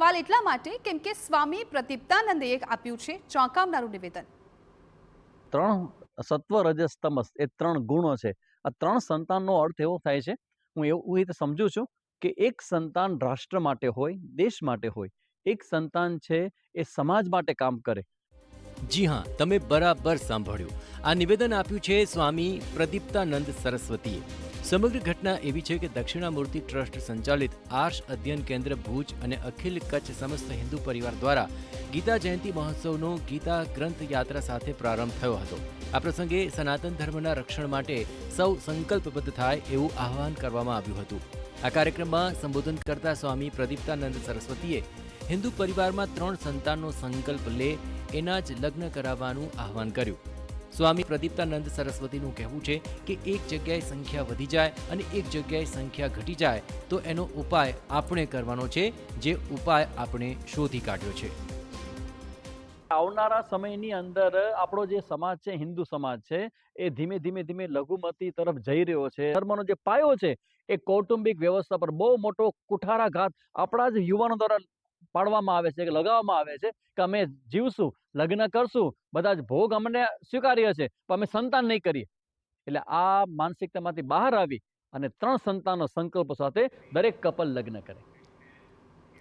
સવાલ એટલા માટે કેમ કે સ્વામી પ્રદીપ્તાનંદે એક આપ્યું છે ચોંકાવનારું નિવેદન। ત્રણ સત્વ રજસ તમસ એ ત્રણ ગુણો છે। આ ત્રણ સંતાનનો અર્થ એવો થાય છે, હું એવું રીતે સમજુ છું કે એક સંતાન રાષ્ટ્ર માટે હોય, દેશ માટે હોય, એક સંતાન છે એ સમાજ માટે કામ કરે। જી હા, તમે બરાબર સાંભળ્યું। આ નિવેદન આપ્યું છે સ્વામી પ્રદીપ્તાનંદ સરસ્વતીએ। સમગ્ર ઘટના એવી છે કે દક્ષિણામૂર્તિ ટ્રસ્ટ સંચાલિત આર્ષ અધ્યયન કેન્દ્ર ભુજ અને અખિલ કચ્છ સમસ્ત હિન્દુ પરિવાર દ્વારા ગીતા જયંતિ મહોત્સવનો ગીતા ગ્રંથ યાત્રા સાથે પ્રારંભ થયો હતો। આ પ્રસંગે સનાતન ધર્મના રક્ષણ માટે સૌ સંકલ્પબદ્ધ થાય એવું આહવાન કરવામાં આવ્યું હતું। આ કાર્યક્રમમાં સંબોધન કરતા સ્વામી પ્રદીપ્તાનંદ સરસ્વતીએ હિન્દુ પરિવારમાં ત્રણ સંતાનનો સંકલ્પ લે એના જ લગ્ન કરાવવાનું આહવાન કર્યું। સ્વામી પ્રદીપ્તાનંદ સરસ્વતીનું કહેવું છે કે એક જગ્યાએ સંખ્યા વધી જાય અને એક જગ્યાએ સંખ્યા ઘટી જાય તો એનો ઉપાય આપણે કરવાનો છે, જે ઉપાય આપણે શોધી કાઢ્યો છે। આવનારા સમયની અંદર આપણો જે સમાજ છે, હિન્દુ સમાજ છે, એ ધીમે ધીમે લઘુમતી તરફ જઈ રહ્યો છે। ધર્મનો જે પાયો છે એ કૌટુંબિક વ્યવસ્થા પર બહુ મોટો કુઠારાઘાત આપણા જ યુવાનો દ્વારા પાડવામાં આવે છે, કે લગાવવામાં આવે છે કે અમે જીવશું, લગ્ન કરશું, બધા જ ભોગ અમને સ્વીકાર્ય છે, પણ અમે સંતાન નહીં કરીએ। એટલે આ માનસિકતામાંથી બહાર આવી અને ત્રણ સંતાનનો સંકલ્પ સાથે દરેક કપલ લગ્ન કરે।